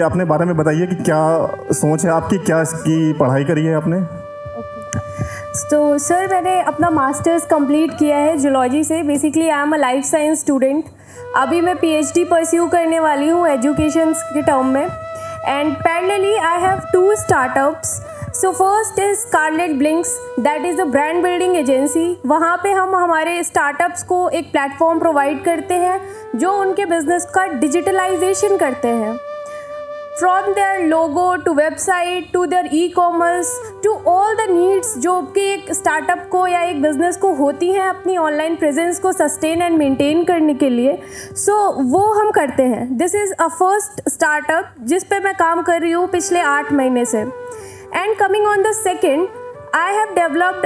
अपने बारे में बताइए कि क्या सोच है आपकी, क्या इसकी पढ़ाई करी है आपने? तो सर मैंने अपना मास्टर्स कंप्लीट किया है जूलॉजी से। Basically I am a life science student. अभी मैं पीएचडी परस्यू करने वाली हूँ एजुकेशन के टर्म में। And parallelly I have 2 startups. So first is Scarlet Blinks, that is the brand building agency. वहाँ पे हम हमारे स्टार्टअप्स को एक प्लेटफॉर्म प्रोवाइड करते हैं जो उनके बिजनेस का डिजिटलाइजेशन करते हैं। From their logo to website to their e-commerce to all the needs जो कि एक स्टार्टअप को या एक बिज़नेस को होती हैं अपनी ऑनलाइन प्रेजेंस को सस्टेन एंड मेंटेन करने के लिए। सो वो हम करते हैं। This is a first startup जिस पे मैं काम कर रही हूँ पिछले 8 महीने से। And coming on the second, I have developed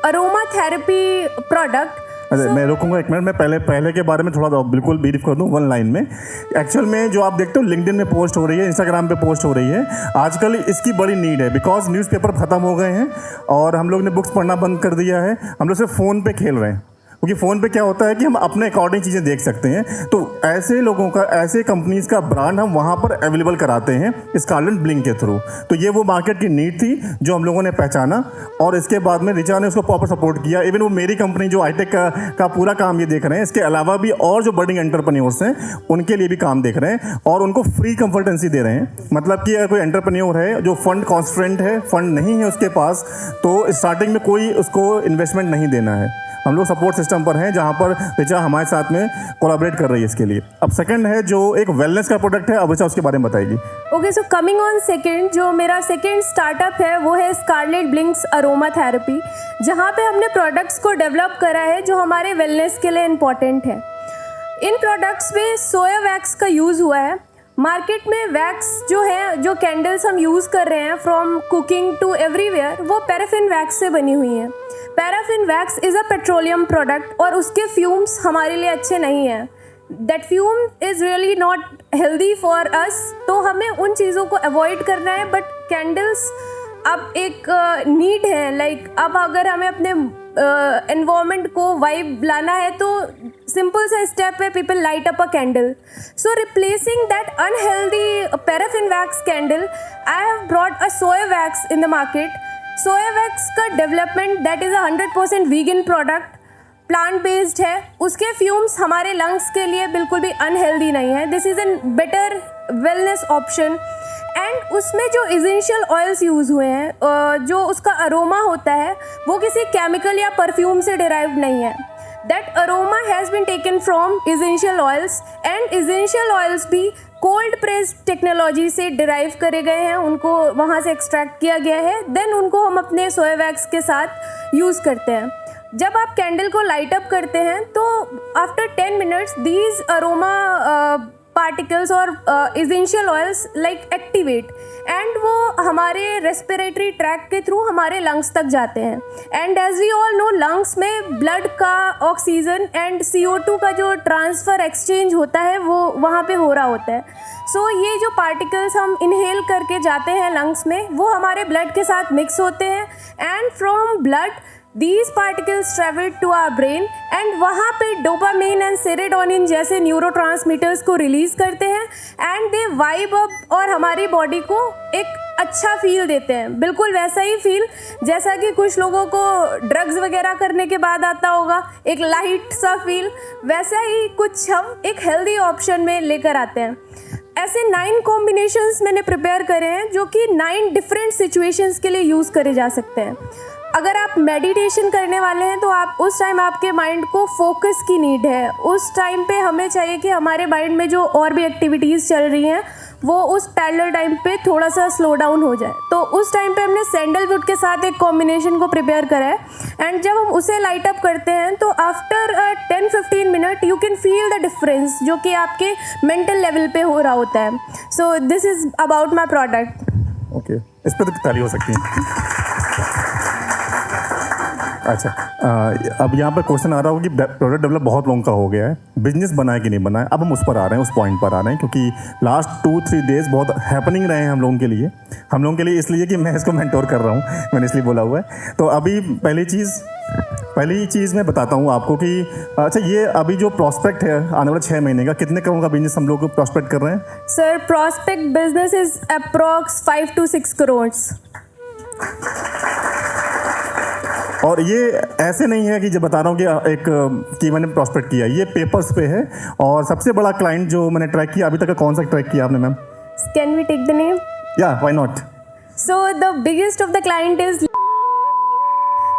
aroma therapy product. अच्छा, मैं रोकूंगा 1 मिनट। मैं पहले के बारे में थोड़ा बिल्कुल ब्रीफ कर दूं 1 लाइन में। एक्चुअल में जो आप देखते हो लिंक्डइन में पोस्ट हो रही है, इंस्टाग्राम पे पोस्ट हो रही है, आजकल इसकी बड़ी नीड है। बिकॉज न्यूज़पेपर ख़त्म हो गए हैं और हम लोग ने बुक्स पढ़ना बंद कर दिया है। हम लोग सिर्फ फ़ोन पे खेल रहे हैं, क्योंकि फ़ोन पे क्या होता है कि हम अपने अकॉर्डिंग चीज़ें देख सकते हैं। तो ऐसे लोगों का, ऐसे कंपनीज़ का ब्रांड हम वहाँ पर अवेलेबल कराते हैं स्कारलेट ब्लिंक के थ्रू। तो ये वो मार्केट की नीड थी जो हम लोगों ने पहचाना और इसके बाद में रिचा ने उसको प्रॉपर सपोर्ट किया। इवन वो मेरी कंपनी जो हाईटेक का पूरा काम ये देख रहे हैं, इसके अलावा भी और जो बडिंग एंटरप्रेन्योर्स हैं उनके लिए भी काम देख रहे हैं और उनको फ्री कंसल्टेंसी दे रहे हैं। मतलब कि अगर कोई एंटरप्रेन्योर है जो फंड कॉन्स्ट्रेंट है, फंड नहीं है उसके पास, तो स्टार्टिंग में कोई उसको इन्वेस्टमेंट नहीं देना है। हम लोग सपोर्ट सिस्टम पर हैं जहाँ पर रिचा हमारे साथ में कोलैबोरेट कर रही है इसके लिए। अब सेकंड है जो एक वेलनेस का प्रोडक्ट है, अब रिचा उसके बारे में बताएगी। Okay, so coming on second, जो मेरा सेकेंड स्टार्टअप है वो है स्कारलेट ब्लिंक्स अरोमा थेरेपी, जहाँ पे हमने प्रोडक्ट्स को डेवलप करा है जो हमारे वेलनेस के लिए इम्पॉर्टेंट है। इन प्रोडक्ट्स में सोया वैक्स का यूज़ हुआ है। मार्केट में वैक्स जो है, जो कैंडल्स हम यूज़ कर रहे हैं फ्रॉम कुकिंग टू एवरीवेयर, वो पैराफिन वैक्स से बनी हुई हैं। Paraffin wax is a petroleum product और उसके फ्यूम्स हमारे लिए अच्छे नहीं हैं। That fume is really not healthy for us, तो हमें उन चीज़ों को अवॉइड करना है। बट कैंडल्स अब एक नीड है। लाइक अब अगर हमें अपने एनवायरनमेंट को वाइब लाना है तो सिंपल सा स्टेप है, people light up a candle. So replacing that unhealthy paraffin wax candle, I have brought a soya wax in the market. Soya wax का development, that is a 100% vegan product, plant based है। उसके fumes हमारे lungs के लिए बिल्कुल भी unhealthy नहीं है। This is an better wellness option. And उसमें जो इसेंशियल ऑयल्स यूज़ हुए हैं, जो उसका अरोमा होता है, वो किसी केमिकल या परफ्यूम से डिराइव्ड नहीं है। That aroma has been taken from essential oils, and essential oils भी कोल्ड प्रेस टेक्नोलॉजी से डिराइव करे गए हैं, उनको वहाँ से एक्सट्रैक्ट किया गया है। देन उनको हम अपने सोया वैक्स के साथ यूज़ करते हैं। जब आप कैंडल को लाइट अप करते हैं तो after 10 minutes these aroma particles और essential oils like activate, and वो हमारे रेस्पिरेटरी ट्रैक के थ्रू हमारे लंग्स तक जाते हैं। And as we all know, lungs में ब्लड का ऑक्सीजन एंड CO2 का जो ट्रांसफ़र एक्सचेंज होता है वो वहाँ पे हो रहा होता है। सो ये जो पार्टिकल्स हम इनहेल करके जाते हैं लंग्स में, वो हमारे ब्लड के साथ मिक्स होते हैं। And from blood These particles travel to our brain and वहाँ पे डोपामिन एंड सेरोटोनिन जैसे न्यूरोट्रांसमीटर्स को रिलीज़ करते हैं एंड दे वाइब अप और हमारी बॉडी को एक अच्छा फील देते हैं। बिल्कुल वैसा ही फील जैसा कि कुछ लोगों को ड्रग्स वगैरह करने के बाद आता होगा, एक लाइट सा फील, वैसा ही कुछ हम एक हेल्दी ऑप्शन में लेकर आते हैं। ऐसे 9 कॉम्बिनेशंस मैंने प्रिपेयर करे हैं जो कि 9 डिफरेंट सिचुएशंस के लिए यूज़ करे जा सकते हैं। अगर आप मेडिटेशन करने वाले हैं तो आप उस टाइम आपके माइंड को फोकस की नीड है। उस टाइम पे हमें चाहिए कि हमारे माइंड में जो और भी एक्टिविटीज़ चल रही हैं वो उस पैरेलल टाइम पे थोड़ा सा स्लो डाउन हो जाए। तो उस टाइम पे हमने सैंडलवुड के साथ एक कॉम्बिनेशन को प्रिपेयर करा है एंड जब हम उसे लाइट अप करते हैं तो after 10-15 minute you can feel the difference जो कि आपके मेंटल लेवल पे हो रहा होता है। So this is about my product. Okay, इस पर तो ताली हो सकती है। अच्छा, अब यहाँ पर क्वेश्चन आ रहा होगा कि प्रोडक्ट डेवलप बहुत लॉन्ग का हो गया है, बिजनेस बना है कि नहीं बना है। अब हम उस पर आ रहे हैं, उस पॉइंट पर आ रहे हैं, क्योंकि लास्ट 2-3 डेज बहुत हैपनिंग रहे हैं हम लोगों के लिए इसलिए कि मैं इसको मेंटोर कर रहा हूँ, मैंने इसलिए बोला हुआ है। तो अभी पहली चीज़ मैं बताता हूँ आपको कि अच्छा, ये अभी जो प्रॉस्पेक्ट है आने वाले 6 महीने का, कितने करोड़ का बिजनेस हम लोग प्रॉस्पेक्ट कर रहे हैं? Sir, prospect business is approx 5 to 6 crores। और ये ऐसे नहीं है कि जब बता रहा हूँ कि मैंने प्रॉस्पेक्ट किया, ये पेपर्स पे है। और सबसे बड़ा क्लाइंट जो मैंने ट्रैक किया अभी तक का, कौन सा ट्रैक किया आपने ma'am? Can we take the name? या why not. So the biggest of the client is,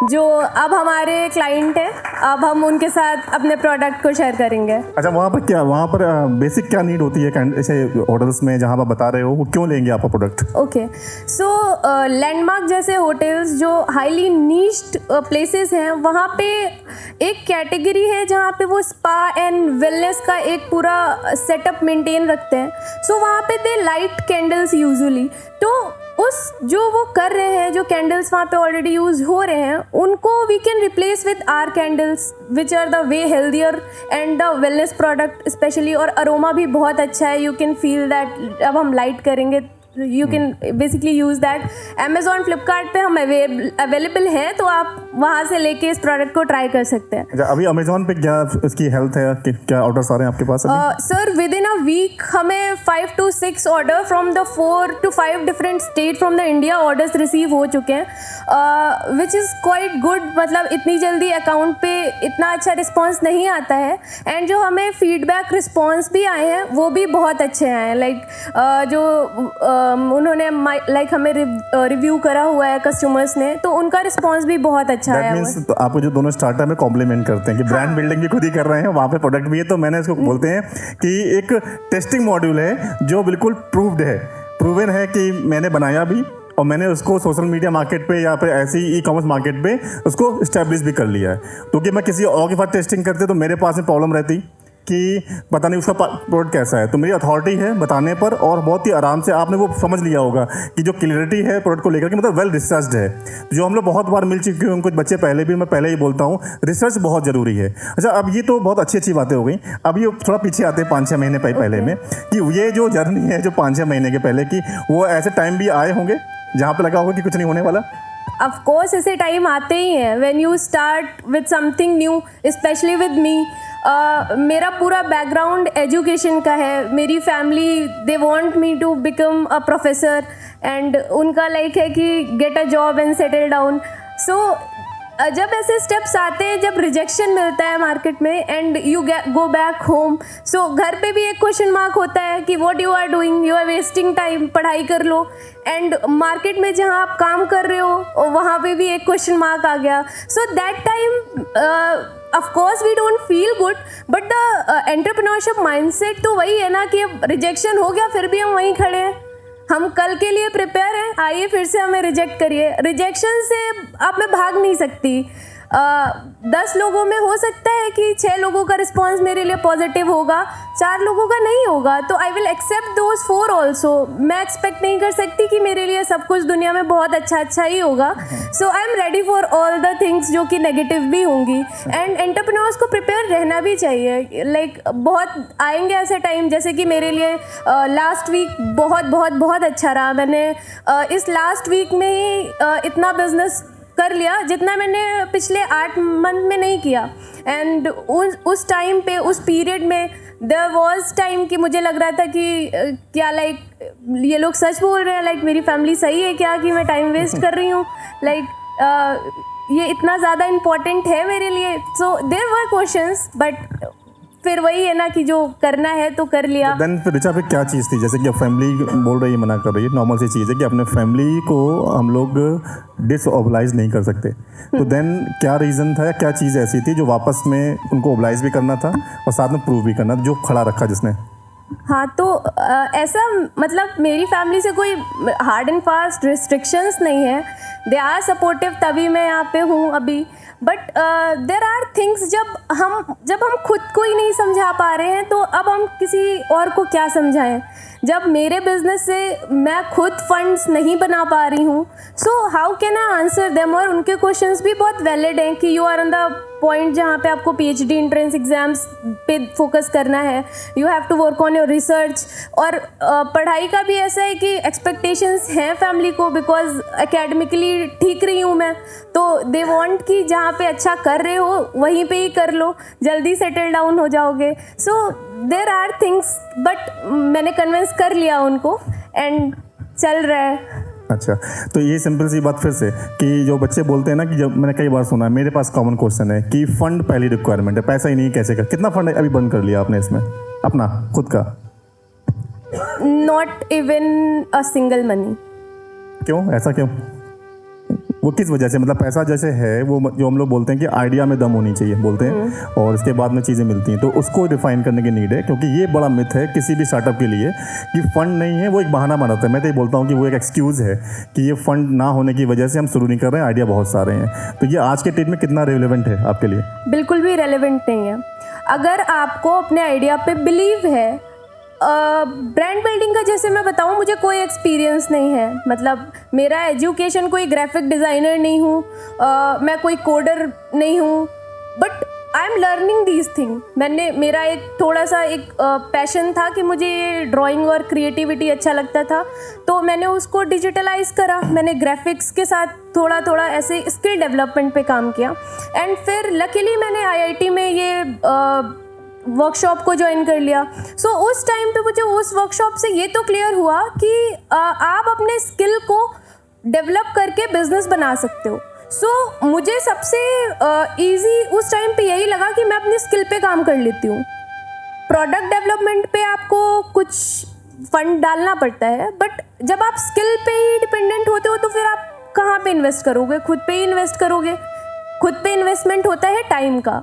जो अब हमारे क्लाइंट हैं, अब हम उनके साथ अपने प्रोडक्ट को शेयर करेंगे। अच्छा, वहाँ पर बेसिक क्या नीड होती है ऐसे होटल्स में जहाँ आप बता रहे हो, वो क्यों लेंगे आपका प्रोडक्ट? ओके, सो लैंडमार्क जैसे होटल्स जो हाईली नीश्ड प्लेसेस हैं, वहाँ पे एक कैटेगरी है जहाँ पे वो स्पा एंड वेलनेस का एक पूरा सेटअप मेंटेन रखते हैं। सो वहाँ पे दे लाइट कैंडल्स यूजुअली। तो जो वो कर रहे हैं, जो कैंडल्स वहाँ पे ऑलरेडी यूज हो रहे हैं, उनको we can replace with our candles which are the way healthier and the wellness product specially. और अरोमा भी बहुत अच्छा है, यू कैन फील दैट। अब हम लाइट करेंगे, you can basically use that. Amazon, Flipkart पे हम अवेलेबल हैं, तो आप वहाँ से लेके इस प्रोडक्ट को ट्राई कर सकते हैं। अभी अमेजॉन पे क्या इसकी हेल्थ है, क्या ऑर्डर्स आ रहे हैं आपके पास? Sir, within a week हमें 5 to 6 order from the 4 to 5 different state from the India orders receive हो चुके हैं, विच इज़ क्वाइट गुड। मतलब इतनी जल्दी अकाउंट पे इतना अच्छा रिस्पॉन्स नहीं आता है। एंड जो हमें फीडबैक रिस्पॉन्स भी आए हैं वो भी बहुत अच्छे आए हैं। लाइक जो उन्होंने हमें रिव्यू करा हुआ है कस्टमर्स ने, तो उनका रिस्पांस भी बहुत अच्छा आया हुआ है। तो आपको जो दोनों स्टार्टअप में कॉम्प्लीमेंट करते हैं कि ब्रांड बिल्डिंग भी खुद ही कर रहे हैं, वहाँ पे प्रोडक्ट भी है। तो मैंने इसको बोलते हैं कि एक टेस्टिंग मॉड्यूल है जो बिल्कुल प्रूवन है कि मैंने बनाया भी, और मैंने उसको सोशल मीडिया मार्केट पे या फिर ऐसी ई-कॉमर्स मार्केट पे उसको इस्टेब्लिश भी कर लिया है। क्योंकि मैं किसी और के पास टेस्टिंग करते तो मेरे पास में प्रॉब्लम रहती कि पता नहीं उसका प्रोडक्ट कैसा है। तो मेरी अथॉरिटी है बताने पर, और बहुत ही आराम से आपने वो समझ लिया होगा कि जो क्लियरिटी है प्रोडक्ट को लेकर के, मतलब वेल रिसर्च्ड है। जो हम लोग बहुत बार मिल चुके हैं कुछ बच्चे पहले भी, मैं पहले ही बोलता हूँ, रिसर्च बहुत ज़रूरी है। अच्छा, अब ये तो बहुत अच्छी बातें हो गई। अब ये थोड़ा पीछे आते हैं 5-6 महीने पहले में, कि ये जो जर्नी है जो 5-6 महीने के पहले की, वो ऐसे टाइम भी आए होंगे जहाँ पे लगा होगा कि कुछ नहीं होने वाला? ऑफ कोर्स ऐसे टाइम आते ही हैं when you start with something new, specially with me. मेरा पूरा बैकग्राउंड एजुकेशन का है। मेरी family they want me to become a professor, and उनका लाइक है कि get a job and settle down. So जब ऐसे स्टेप्स आते हैं, जब रिजेक्शन मिलता है मार्केट में and you go back home, so घर पे भी एक क्वेश्चन मार्क होता है कि what you are doing, you are wasting time, पढ़ाई कर लो। एंड मार्केट में जहाँ आप काम कर रहे हो वहाँ पे भी एक क्वेश्चन मार्क आ गया। So that time of course we don't feel good, but the entrepreneurship mindset तो वही है ना कि अब रिजेक्शन हो गया फिर भी हम वहीं खड़े हैं, हम कल के लिए प्रिपेयर हैं, आइए फिर से हमें रिजेक्ट करिए। रिजेक्शन से अब मैं भाग नहीं सकती। 10 लोगों में हो सकता है कि 6 लोगों का रिस्पॉन्स मेरे लिए पॉजिटिव होगा, 4 लोगों का नहीं होगा, तो I will accept those 4 also. मैं एक्सपेक्ट नहीं कर सकती कि मेरे लिए सब कुछ दुनिया में बहुत अच्छा ही होगा। So I am ready for all the things जो कि नेगेटिव भी होंगी। एंड एंटरप्रेन्योर्स को प्रिपेयर रहना भी चाहिए। लाइक बहुत आएंगे ऐसे टाइम, जैसे कि मेरे लिए लास्ट वीक बहुत अच्छा रहा। मैंने इस लास्ट वीक में ही इतना बिजनेस कर लिया जितना मैंने पिछले 8 मंथ में नहीं किया। एंड उस टाइम पे, उस पीरियड में देयर वाज टाइम कि मुझे लग रहा था कि क्या लाइक ये लोग सच बोल रहे हैं, लाइक मेरी फैमिली सही है क्या कि मैं टाइम वेस्ट कर रही हूँ, लाइक ये इतना ज़्यादा इम्पोर्टेंट है मेरे लिए। So there were questions, but फिर वही है ना कि जो करना है तो कर लिया। देन फिर ऋचा पे क्या चीज़ थी, जैसे कि अब फैमिली बोल रही है, मना कर रही है, नॉर्मल सी चीज़ है कि अपने फैमिली को हम लोग डिसऑबलाइज नहीं कर सकते। तो देन क्या रीज़न था या क्या चीज़ ऐसी थी जो वापस में उनको ओबलाइज भी करना था और साथ में प्रूव भी करना था, जो खड़ा रखा जिसने? हाँ, तो ऐसा मतलब मेरी फैमिली से कोई हार्ड एंड फास्ट रिस्ट्रिक्शंस नहीं है। दे आर सपोर्टिव, तभी मैं यहाँ पे हूँ अभी। बट देर आर थिंग्स जब हम खुद को ही नहीं समझा पा रहे हैं, तो अब हम किसी और को क्या समझाएं। जब मेरे बिजनेस से मैं खुद फंड्स नहीं बना पा रही हूँ, so how can I answer them. और उनके क्वेश्चंस भी बहुत वैलिड हैं कि you are on the point जहाँ पे आपको PhD एंट्रेंस एग्जाम्स पे फोकस करना है, you have to work on your research. और पढ़ाई का भी ऐसा है कि एक्सपेक्टेशंस हैं फैमिली को, बिकॉज एकेडमिकली ठीक रही हूँ मैं, तो दे वांट कि जहाँ पे अच्छा कर रहे हो वहीं पे ही कर लो, जल्दी सेटल डाउन हो जाओगे। सो देर आर थिंग्स, बट मैंने कन्विंस कर लिया उनको एंड चल रहा है। अच्छा, तो ये सिंपल सी बात फिर से कि जो बच्चे बोलते हैं ना कि जब मैंने कई बार सुना है, मेरे पास कॉमन क्वेश्चन है कि फंड पहली रिक्वायरमेंट है, पैसा ही नहीं कैसे कर। कितना फंड अभी बंद कर लिया आपने इसमें अपना खुद का? Not even a single money. क्यों, ऐसा क्यों? वो किस वजह से? मतलब पैसा जैसे है वो जो हम लोग बोलते हैं कि आइडिया में दम होनी चाहिए बोलते हैं, और इसके बाद में चीज़ें मिलती हैं, तो उसको डिफाइन करने की नीड है। क्योंकि ये बड़ा मिथ है किसी भी स्टार्टअप के लिए कि फंड नहीं है, वो एक बहाना बनाता है। मैं तो ये बोलता हूँ कि वो एक एक्सक्यूज़ है कि ये फंड ना होने की वजह से हम शुरू नहीं कर रहे हैं, आइडिया बहुत सारे हैं। तो ये आज के डेट में कितना रेलेवेंट है आपके लिए? बिल्कुल भी रेलेवेंट नहीं है। अगर आपको अपने आइडिया पे बिलीव है, ब्रांड बिल्डिंग का जैसे मैं बताऊं, मुझे कोई एक्सपीरियंस नहीं है। मतलब मेरा एजुकेशन कोई ग्राफिक डिज़ाइनर नहीं हूँ, मैं कोई कोडर नहीं हूँ, but I am learning these thing. मेरा एक थोड़ा सा एक पैशन था कि मुझे ये ड्राइंग और क्रिएटिविटी अच्छा लगता था, तो मैंने उसको डिजिटलाइज करा। मैंने ग्राफिक्स के साथ थोड़ा थोड़ा ऐसे स्किल डेवलपमेंट पे काम किया, एंड फिर लकीली मैंने IIT में ये वर्कशॉप को ज्वाइन कर लिया। सो उस टाइम पे मुझे उस वर्कशॉप से ये तो क्लियर हुआ कि आप अपने स्किल को डेवलप करके बिजनेस बना सकते हो। सो मुझे सबसे इजी उस टाइम पे यही लगा कि मैं अपनी स्किल पे काम कर लेती हूँ। प्रोडक्ट डेवलपमेंट पे आपको कुछ फंड डालना पड़ता है, बट जब आप स्किल पे ही डिपेंडेंट होते हो तो फिर आप कहाँ पे इन्वेस्ट करोगे? खुद पे ही इन्वेस्ट करोगे। खुद पे इन्वेस्टमेंट होता है टाइम का।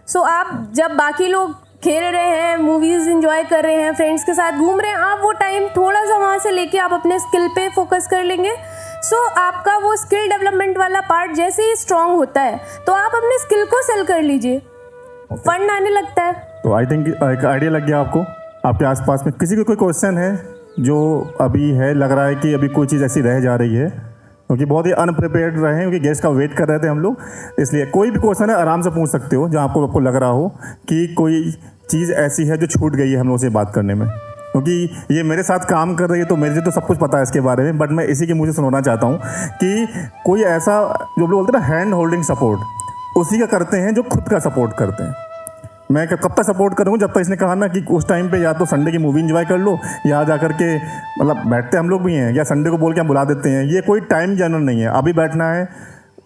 सो आप जब बाकी लोग खेल रहे हैं, मूवीज़ एंजॉय कर रहे हैं, फ्रेंड्स के साथ घूम रहे हैं, आप वो टाइम थोड़ा सा वहाँ से लेके आप अपने स्किल पे फोकस कर लेंगे। सो आपका वो स्किल डेवलपमेंट वाला पार्ट जैसे ही स्ट्रांग होता है तो आप अपने स्किल को सेल कर लीजिए, फंड आने लगता है। तो आई थिंक एक आइडिया लग गया आपको। आपके आसपास में किसी को कोई क्वेश्चन है जो अभी है, लग रहा है कि अभी कोई चीज़ ऐसी रह जा रही है? क्योंकि बहुत ही अनप्रिपेयर्ड रहे हैं, क्योंकि गेस्ट का वेट कर रहे थे हम लोग, इसलिए कोई भी क्वेश्चन है आराम से पूछ सकते हो जहाँ आपको लग रहा हो कि कोई चीज़ ऐसी है जो छूट गई है हम लोग से बात करने में। क्योंकि ये मेरे साथ काम कर रही है तो मुझे तो सब कुछ पता है इसके बारे में, बट मैं इसी के मुँह से सुनाना चाहता हूँ कि कोई ऐसा जो लोग बोलते हैं ना हैंड होल्डिंग सपोर्ट, उसी का करते हैं जो खुद का सपोर्ट करते हैं। मैं कब तक सपोर्ट करूँगा? जब तक इसने कहा ना कि उस टाइम पे या तो संडे की मूवी एंजॉय कर लो, या जा करके मतलब बैठते हम लोग भी हैं, या संडे को बोल के हम बुला देते हैं। ये कोई टाइम जनरल नहीं है, अभी बैठना है,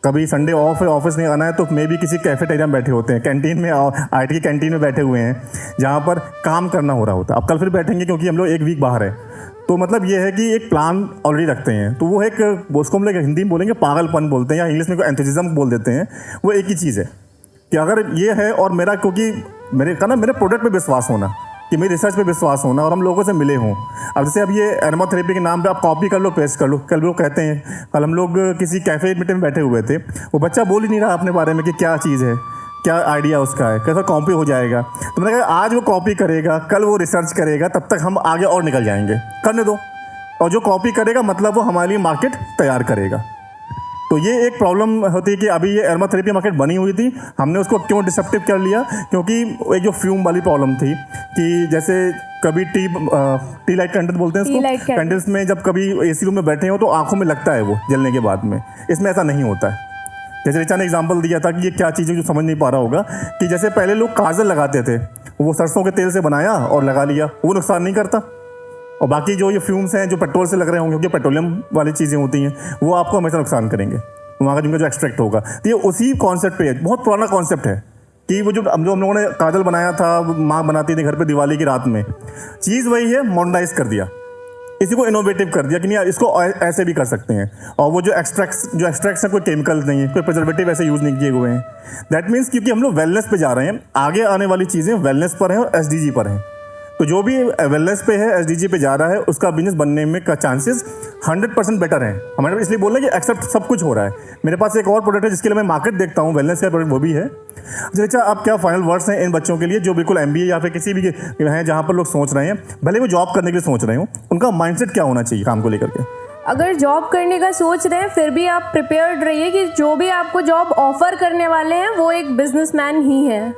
कभी संडे ऑफ है, ऑफिस नहीं आना है तो मे भी किसी कैफेटेरिया में बैठे होते हैं, कैंटीन में, IIT की कैंटीन में बैठे हुए हैं जहाँ पर काम करना हो रहा होता है। अब कल फिर बैठेंगे क्योंकि हम लोग एक वीक बाहर है, तो मतलब ये है कि एक प्लान ऑलरेडी रखते हैं। तो वो एक, उसको हम लोग हिंदी में बोलेंगे पागलपन बोलते हैं, या इंग्लिश में कोई एंथुसिज्म बोल देते हैं। वो एक ही चीज़ है कि अगर ये है, और मेरा क्योंकि मेरे प्रोडक्ट पे विश्वास होना, कि मेरी रिसर्च पे विश्वास होना, और हम लोगों से मिले हों। अब जैसे अब ये एरोमाथेरेपी के नाम पे आप कॉपी कर लो, पेस्ट कर लो। कल लोग कहते हैं, कल हम लोग किसी कैफे मीटिंग में बैठे हुए थे, वो बच्चा बोल ही नहीं रहा अपने बारे में कि क्या चीज़ है, क्या आइडिया उसका है, कैसा कॉपी हो जाएगा। तो मैंने कहा आज वो कॉपी करेगा, कल वो रिसर्च करेगा, तब तक हम आगे और निकल जाएंगे, करने दो। और जो कॉपी करेगा मतलब वो हमारे लिए मार्केट तैयार करेगा। तो ये एक प्रॉब्लम होती है कि अभी ये एरोमाथेरेपी मार्केट बनी हुई थी, हमने उसको क्यों डिसरप्टिव कर लिया? क्योंकि एक जो फ्यूम वाली प्रॉब्लम थी कि जैसे कभी टी लाइट कैंडल बोलते हैं उसको, कैंडल्स में जब कभी AC रूम में बैठे हो तो आंखों में लगता है वो जलने के बाद में। इसमें ऐसा नहीं होता है। जैसे रिचा ने एग्जाम्पल दिया था कि ये क्या चीज़ है जो समझ नहीं पा रहा होगा, कि जैसे पहले लोग काजल लगाते थे, वो सरसों के तेल से बनाया और लगा लिया, वो नुकसान नहीं करता। और बाकी जो ये फ्यूम्स हैं जो पेट्रोल से लग रहे होंगे, क्योंकि पेट्रोलियम वाली चीज़ें होती हैं, वो आपको हमेशा नुकसान करेंगे, वहाँ का जिनका जो एक्सट्रैक्ट होगा। तो ये उसी कॉन्सेप्ट पे है, बहुत पुराना कॉन्सेप्ट है कि वो जो हम लोगों ने काजल बनाया था, माँ बनाती थी घर पे दिवाली की रात में, चीज़ वही है, मॉडर्नाइज कर दिया, इसी को इनोवेटिव कर दिया कि नहीं यार इसको ऐसे भी कर सकते हैं। और वो जो एक्सट्रैक्ट्स हैं कोई केमिकल नहीं है, कोई प्रिजर्वेटिव ऐसे यूज़ नहीं किए हुए हैं। दैट मीन्स क्योंकि हम लोग वेलनेस पे जा रहे हैं, आगे आने वाली चीज़ें वेलनेस पर हैं और SDG पर हैं। तो जो भी वेलनेस पे है, SDG पे जा रहा है, उसका बिजनेस बनने में का चांसेस 100% बेटर हैं हमारे, इसलिए बोल रहे हैं कि एक्सेप्ट सब कुछ हो रहा है। मेरे पास एक और प्रोडक्ट है जिसके लिए मैं मार्केट देखता हूँ, वेलनेस केयर प्रोडक्ट, वो भी है। अच्छा, आप क्या फाइनल वर्ड्स हैं इन बच्चों के लिए जो बिल्कुल MBA या फिर किसी भी हैं जहाँ पर लोग सोच रहे हैं, भले वो जॉब करने के लिए सोच रहे हो, उनका माइंडसेट क्या होना चाहिए काम को लेकर के? अगर जॉब करने का सोच रहे हैं फिर भी आप प्रिपेयर्ड रहिए कि जो भी आपको जॉब ऑफर करने वाले हैं वो एक बिजनेसमैन ही है।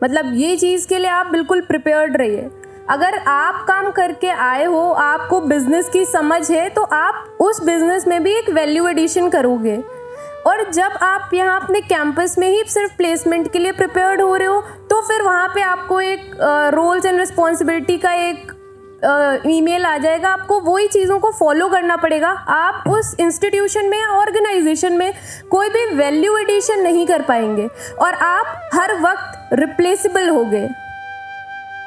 मतलब ये चीज़ के लिए आप बिल्कुल प्रिपेयर्ड रहिए। अगर आप काम करके आए हो, आपको बिजनेस की समझ है, तो आप उस बिजनेस में भी एक वैल्यू एडिशन करोगे। और जब आप यहाँ अपने कैंपस में ही सिर्फ प्लेसमेंट के लिए प्रिपेयर्ड हो रहे हो तो फिर वहाँ पे आपको एक रोल्स एंड रिस्पॉन्सिबिलिटी का एक ईमेल आ जाएगा, आपको वही चीज़ों को फॉलो करना पड़ेगा। आप उस इंस्टीट्यूशन में या ऑर्गेनाइजेशन में कोई भी वैल्यू एडिशन नहीं कर पाएंगे और आप हर वक्त रिप्लेसेबल होगे।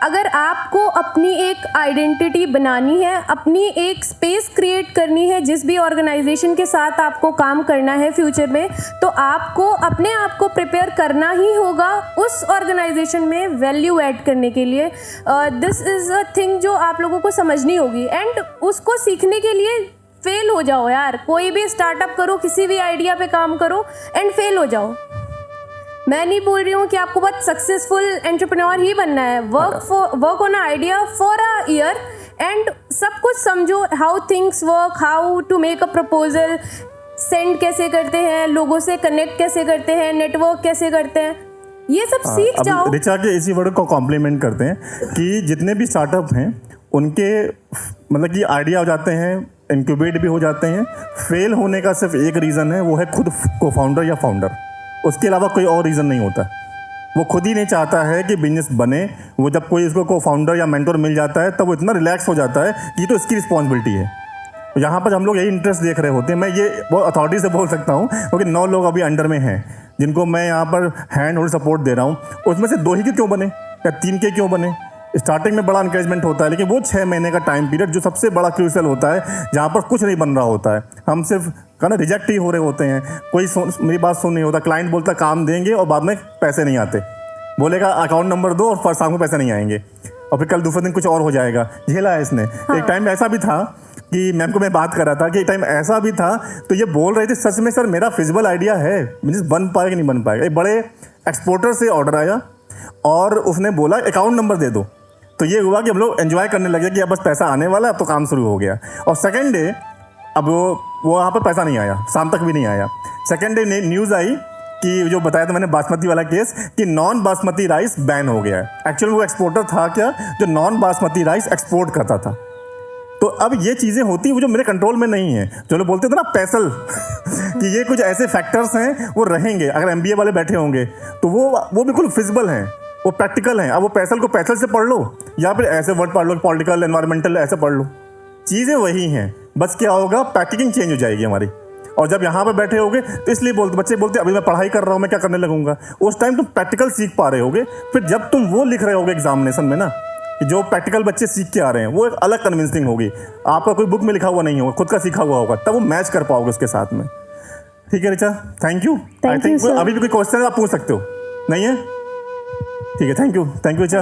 अगर आपको अपनी एक आइडेंटिटी बनानी है, अपनी एक स्पेस क्रिएट करनी है जिस भी ऑर्गेनाइजेशन के साथ आपको काम करना है फ्यूचर में, तो आपको अपने आप को प्रिपेयर करना ही होगा उस ऑर्गेनाइजेशन में वैल्यू ऐड करने के लिए। दिस इज़ अ थिंग जो आप लोगों को समझनी होगी एंड उसको सीखने के लिए फेल हो जाओ यार। कोई भी स्टार्टअप करो, किसी भी आइडिया पे काम करो एंड फेल हो जाओ। मैं नहीं बोल रही हूँ कि आपको बहुत सक्सेसफुल एंटरप्रेन्योर ही बनना है। Work on idea for a year and सब कुछ समझो, how things work, how to make a proposal, send कैसे करते हैं, लोगों से कनेक्ट कैसे करते हैं, नेटवर्क कैसे करते हैं, ये सब सीख जाओ। रिचा के इसी वर्ड को कॉम्प्लीमेंट करते हैं कि जितने भी स्टार्टअप हैं उनके मतलब कि आइडिया हो जाते हैं, इंक्यूबेट भी हो जाते हैं। फेल होने का सिर्फ एक रीज़न है, वो है खुद को फाउंडर या फाउंडर, उसके अलावा कोई और रीज़न नहीं होता। वो खुद ही नहीं चाहता है कि बिजनेस बने। वो जब कोई इसको को फाउंडर या मेंटोर मिल जाता है तब वो इतना रिलैक्स हो जाता है कि तो इसकी रिस्पॉन्सिबिलिटी है। यहाँ पर हम लोग यही इंटरेस्ट देख रहे होते हैं। मैं ये बहुत अथॉरिटी से बोल सकता हूँ क्योंकि 9 लोग अभी अंडर में हैं जिनको मैं यहाँ पर हैंड होल्ड सपोर्ट दे रहा हूँ। उसमें से 2 ही के क्यों बने या 3 के क्यों बने? स्टार्टिंग में बड़ा इंकरेजमेंट होता है, लेकिन वो 6 महीने का टाइम पीरियड जो सबसे बड़ा क्रूशियल होता है, जहाँ पर कुछ नहीं बन रहा होता है, हम सिर्फ कहना रिजेक्ट ही हो रहे होते हैं। कोई मेरी बात सुन नहीं होता, क्लाइंट बोलता काम देंगे और बाद में पैसे नहीं आते, बोलेगा अकाउंट नंबर दो और शाम को पैसे नहीं आएंगे और फिर कल दूसरे दिन कुछ और हो जाएगा। झेला है इसने। हाँ। एक टाइम ऐसा भी था कि मैम को मैं बात कर रहा था कि एक टाइम ऐसा भी था तो ये बोल रहे थे सच में सर मेरा फिजिबल आइडिया है, बिजनेस बन पाएगा कि नहीं बन पाएगा। एक बड़े एक्सपोर्टर से ऑर्डर आया और उसने बोला अकाउंट नंबर दे दो, तो ये हुआ कि हम लोग एंजॉय करने लगे कि अब बस पैसा आने वाला है, अब तो काम शुरू हो गया। और सेकंड डे अब वो वहाँ पर पैसा नहीं आया, शाम तक भी नहीं आया। सेकंड डे न्यूज़ आई कि जो बताया था मैंने बासमती वाला केस कि नॉन बासमती राइस बैन हो गया है। एक्चुअली वो एक्सपोर्टर था क्या जो नॉन बासमती राइस एक्सपोर्ट करता था। तो अब ये चीज़ें होती वो जो मेरे कंट्रोल में नहीं है। जो लोग बोलते थे ना पैसल कि ये कुछ ऐसे फैक्टर्स हैं वो रहेंगे। अगर MBA वाले बैठे होंगे तो वो बिल्कुल फिजिबल हैं, वो प्रैक्टिकल हैं। अब वो पैसल को पैसल से पढ़ लो या फिर ऐसे वर्ड पढ़ लो, पॉलिटिकल एनवायरमेंटल ऐसे पढ़ लो, चीज़ें वही हैं। बस क्या होगा, पैकेजिंग चेंज हो जाएगी हमारी। और जब यहाँ पर बैठे होगे तो इसलिए बच्चे बोलते अभी मैं पढ़ाई कर रहा हूँ, मैं क्या करने लगूंगा। उस टाइम तुम प्रैक्टिकल सीख पा रहे होगे। फिर जब तुम वो लिख रहे होगे एग्जामिनेशन में ना, जो प्रैक्टिकल बच्चे सीख के आ रहे हैं वो एक अलग कन्विंसिंग होगी। आपका कोई बुक में लिखा हुआ नहीं होगा, खुद का सीखा हुआ होगा, तब वो मैच कर पाओगे उसके साथ में। ठीक है Richa, thank you. I think अभी भी कोई क्वेश्चन आप पूछ सकते हो, नहीं है? ठीक है, थैंक यू रिचा।